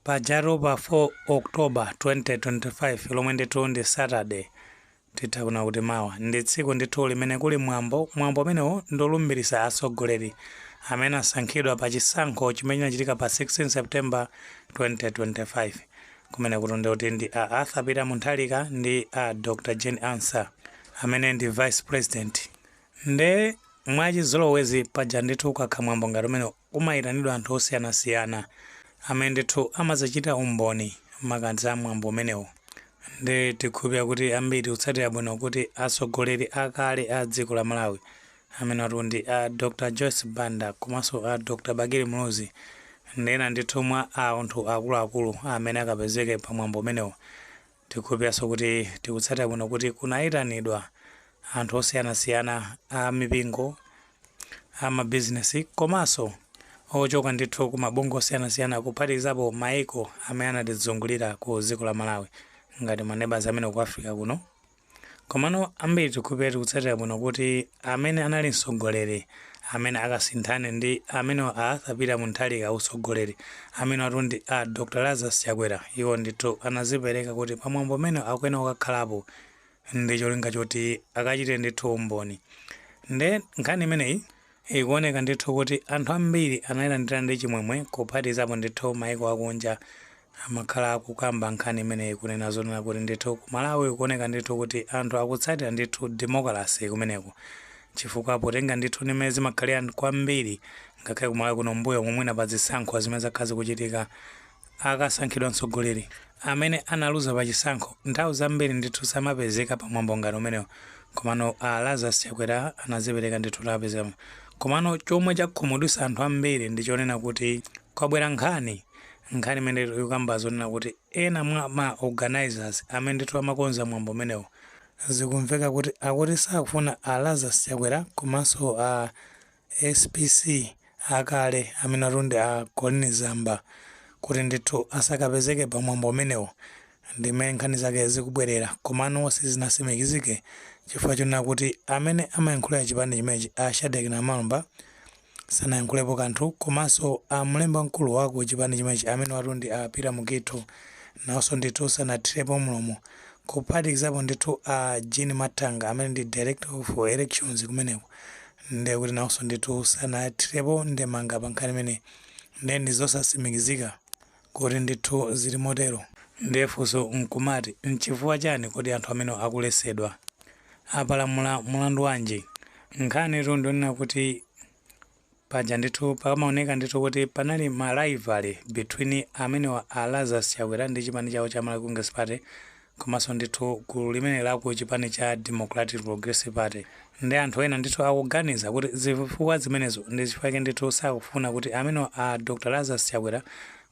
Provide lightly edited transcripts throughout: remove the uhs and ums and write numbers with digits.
Pajaro pa 4 October 2025 lomwe ndithu ndi Saturday titha kuti mawa ndi tsiku ndithu limene kuli mwambo umenewo ndolumbiritsa atsogoleri amene asankhidwa pa chisankho chimene chinachitika pa 16 September 2025 kumene kuti kuti ndi a Arthur Peter Mutharika ndi a Dr. Jane Ansah amene ndi Vice President. Nde mwachizolowezi paja ndithu ukakha mwambo ngati umene umayitanidwa anthu osiyanasiyana amene ndithu amazachita umboni makamaka za mwambo umenewo. Ndi tikhulupirira kuti ambiri utsatira bwino kuti atsogoleri akale a dziko la Malawi amene ndi a Dr. Joyce Banda komanso a Dr. Bagiri Muluzi ndi ena ndithu mwa anthu akuluakulu amene akapezeke pa mwambo umenewo. Tikhulupiriranso kuti tikutsatira bwino kuti kunayitanidwa anthu osiyanasiyana a mipingo, a mabizinesi komanso ochoka ndithu ku mabungwe osiyanasiyana kuphatikizapo maiko amene anatizungulira ku dziko la Malawi ngati maneighbors amene ku Africa kuno. Komano ambiri tikhulupirira tikutsatira bwino kuti amene anali mtsogoleri amene akasinthane ndi amene a Arthur Peter Mutharika utsogoleri amene ndi a Dr. Lazarus Chakwera, iwo ndithu anazipereka kuti pamwambo umene akuyenera kukakhalapo ndi cholinga choti akachite ndithu umboni. Nde nkhani imeneyi ikuoneka ndithu kuti anthu ambiri anayilandira ndi chimwemwe kuphatikizapo ndithu maiko akunja amakhala akukamba nkhani imeneyi kunena zonena kuti ndithu ku Malawi kuoneka ndithu kuti anthu akutsatira ndithu democracy kumeneko, chifukwa potenga ndithu nimene zimakhalira kwambiri ngakhale ku Malawi kuno mbuyo momwina pa zisankho zimene zakhala zikuchitika akasankhidwa mtsogoleri amene analuza pa chisankho nthawi zambiri ndithu samapezeka pa mwambo ngati umenewo. Komano a Lazarus Chakwera anazipereka ndithu lapezamo. Komano chomwe chakhumudwitsa anthu ambiri ndi chonena kuti kwabwera nkhani imene ikukamba zonena kuti ena mwa ma organizers amene ndithu amakonza mwambo umenewo zikumveka kuti akuti sakufuna a Lazarus Chakwera komanso a SPC akale amene ndi a Colin Zamba kuti ndithu asakapezeke pa mwambo umenewo. Ndimene nkhani zake zikubwerera komano sizinasimikizike chifukwa chonena kuti amene amayankhulira chipani chimenechi a Shadrack Namalomba sanayankhulepo kanthu, komanso a mlembi mkulu wako chipani chimenechi amene ndi a Peter Mugitho nawonso ndithu sanathirepo mlomo, kuphatikizapo ndithu a Jean Matanga amene ndi Director of Elections kumeneko ndiye kuti nawonso ndithu sanathirepo ndemanga pa nkhani imene ndi zosasimikizika kuti ndithu zili motero. Ndiye funso nkumati nchifukwa chani kuti anthu amene akuletsedwa apalamula mulandu wanji? Nkhani ndionena kuti paja ndithu pamaoneka ndithu kuti panali ma rivalry between amene a Lazarus Chakwera ndi chipani chawo cha Malawi Congress Party komanso ndithu gulu limene lako chipani cha Democratic Progressive Party. Ndi anthu ena ndithu akuganiza kuti zifukwa zimenezo ndi chifukwa ndithu sakufuna kuti amene a Dr. Lazarus Chakwera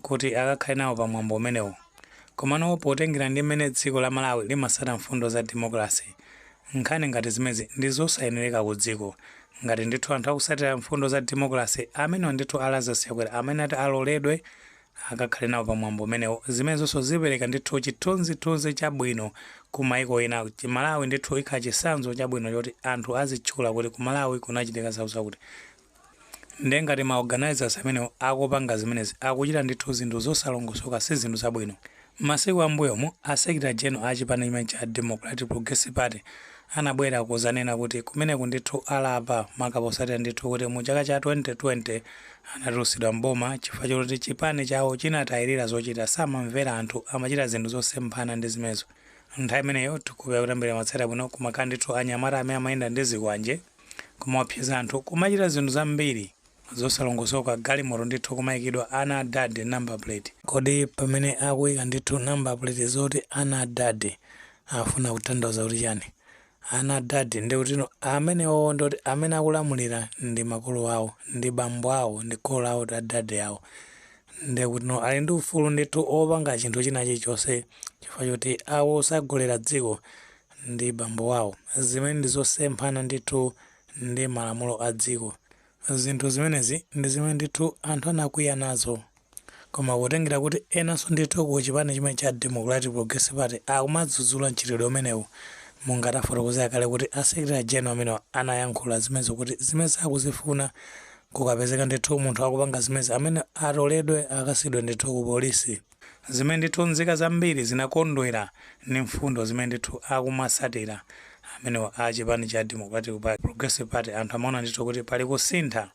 kuti akakhale nawo pa mwambo umenewo. Komano potengera ndi mmene dziko la Malawi limasata mfundo za democracy, nkhani ngati zimezi ndi zosayenereka ku dziko. Ngati ndithu anthu akusatira mfundo za democracy amene ndithu a Lazarus Chakwera amene ati aloledwe akakhale nawo pa mwambo umenewo, zimenezonso zipereka ndithu chithunzithunzi chabwino ku maiko ena. Malawi ndithu ikhala chitsanzo chabwino choti anthu azitchula kuti ku Malawi kunachitika zakuti. Ndi ngati ma organizers amene akupanga zimenezi akuchita ndithu zinthu zosalongosoka, si zinthu zabwino. Masiku ambuyomu a Secretary General a chipani chimene cha Democratic Progressive Party anabwera kuzanena kuti kumeneku ndithu alapa makaposatira ndithu kuti mu chaka cha 2020 anatulutsidwa mboma chifukwa choti chipani chawo chinatayirira zochita, samamvera anthu, amachita zinthu zosemphana ndi zimenezo. Nthawi imeneyo tikupeza kuti ambiri amatsatira bwino kumakhala ndithu anyamata amene amayenda ndi zikwanje kumawapseza anthu, kumachita zinthu zambiri zosalongosoka. Galimoto ndithu kumayikidwa ana adade number plate. Kodi pamene akuyika ndithu number plate zoti ana adade afuna kutanthauza kuti chani? Ana adade ndi kuti amenewo ndoti amene akulamulira ndi makolo awo, ndi bambo awo, ndi kholo awo, ndi adade awo. Ndi kuti ali ndi ufulu ndithu opanga chinthu china chilichonse chifukwa choti awo sagolera dziko ndi bambo awo. Zimene ndi zosemphana ndithu ndi malamulo a dziko. Zinthu zimenezi ndi zimene ndithu anthu anakwiya nazo. Koma potengera kuti enanso ndithu ku chipani chimene cha Democratic Progressive Party akumadzudzula mchitidwe umenewu, mungatafotokoza kale kuti a Secretary General amene anayankhula zimenezo kuti zimene akuzifuna kukapezeka ndithu munthu akupanga zimene amene atoledwe akasidwe ndithu ku polisi. zimene ndithu nzika zambiri zinakondwera ndi mfundo zimene ndithu akumasatira amene a chipani cha Democratic Party Progressive Party. Anthu amaona ndithu kuti pali kusintha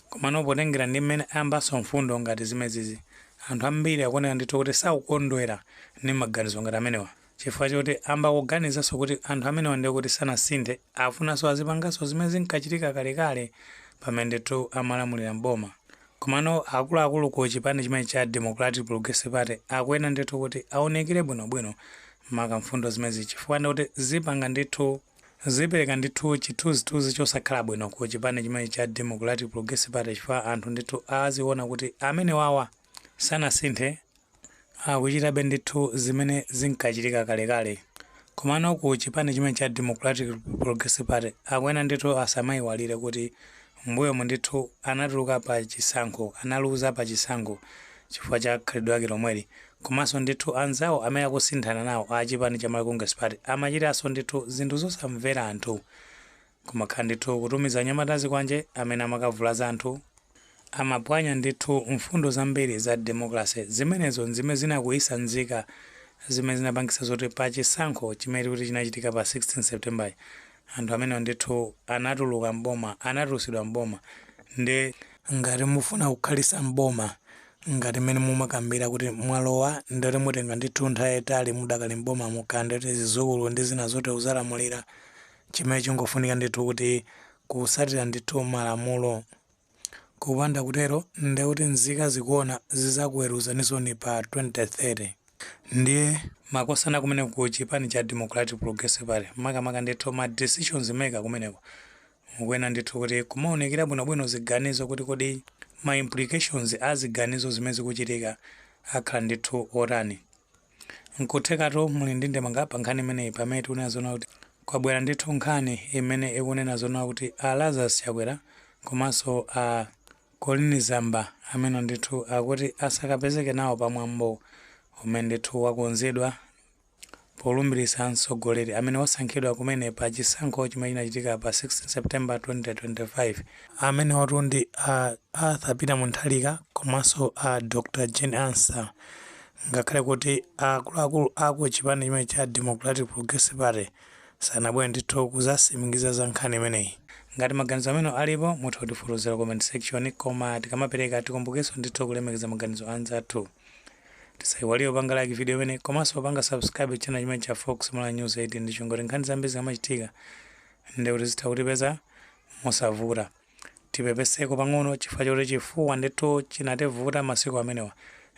komano potengera ndi mmene ayambaso mfundo ngati zimezizi anthu ambiri akuonera ndithu kuti sakukondwera ndi maganizo ngati amenewa, chifukwa choti amba kuganizanso kuti anthu amenewa ndiye kuti sanasinthe afunanso azipanganso zimene zinkachitika kalekale pamene ndithu amalamulira mboma. Komano akuluakulu ku chipani chimene cha Democratic Progressive Party akuyena ndithu kuti aonekere bwinobwino maka mfundo zimezi, chifukwa ndikuti zipanga ndithu zipereka ndithu chithunzithunzi chosakhala bwino ku chipani chimene cha Democratic Progressive Party, chifukwa anthu ndithu aziona kuti amene wawa sanasinthe akuchitabe ndithu zimene zinkachitika kalekale. Komano ku chipani chimene cha Democratic Progressive Party akuyena ndithu asamayiwalire kuti mbuyo ndithu anatuluka pa chisankho, analuza pa chisankho chifukwa cha khalidwe lake lomweli. Komanso ndithu anzawo amene akusinthana nawo a chipani cha Malawi Congress Party amachitanso ndithu zinthu zosamvera anthu, kumakhala ndithu kutumiza anyamatazi kwanje amene amakavulaza anthu, amapwanya ndithu mfundo zambiri za democracy zimenezo zimene zinakuyisa nzika zimene zinapangisa zoti pa chisankho chimene kuti chinachitika pa 16 September anthu amene ndithu anatuluka mboma, anatulusidwa mboma. Ndi ngati mufuna kukhalisa mboma ngati mmene mumakambira kuti mwalowa ndoti mutenga ndithu nthawi yayitali mudakali mboma mukanda kuti zizukulu ndi zina zoti uzalamulira, chimene chingofunika ndithu kuti kusatira ndithu malamulo. Kupanda kutero ndi kuti nzika zikuona zizakuweruzanizoni pa 2030. Ndiye makosana kumene ku chipani cha Democratic Progressive Party makamaka ndithu ma decisions maker kumeneko mukuena ndithu kuti kumaonekera bwinobwino ziganizo kuti kodi ma implications aziganizo zimene zikuchitika akhala ndithu otani. Nkuthekatu muli ndi ndemanga pa nkhani imeneyi pamene tikunena kuti kwabwera ndithu nkhani imene ikunena zona kuti a Lazarus Chakwera komanso a Colin Zamba amene ndithu akuti asakapezeke nawo pamwambo umene ndithu wakonzedwa polumbiritsa mtsogoleri amene wasankhidwa kumene pa chisankho chimene chinachitika pa 16 September 2025 amene watu ndi Arthur Peter Mutharika komanso Dr. Jane Ansah. Ngakhale kuti akuluakulu aku chipani chimene cha Democratic Progressive Party sanabwere ndithu kuzatsimikiza za nkhani imeneyi. Ngati maganizo amene alipo mutha kutifotokozera comment section, koma tikamapereka tikumbukenso ndithu kulemekeza maganizo anzathu. Tisayiwalire kupanga like video imene komanso kupanga subscribe channel chimene cha Fox Malawi News 18 ndicho ngoti nkhani zambiri zikamachitika ndi kuti zitha kutipeza mosavuta. Tipepeseko pang'ono chifukwa choti chifuwa ndithu chinativuta masiku amenewa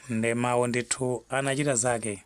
ndi mawu ndithu anachita zake.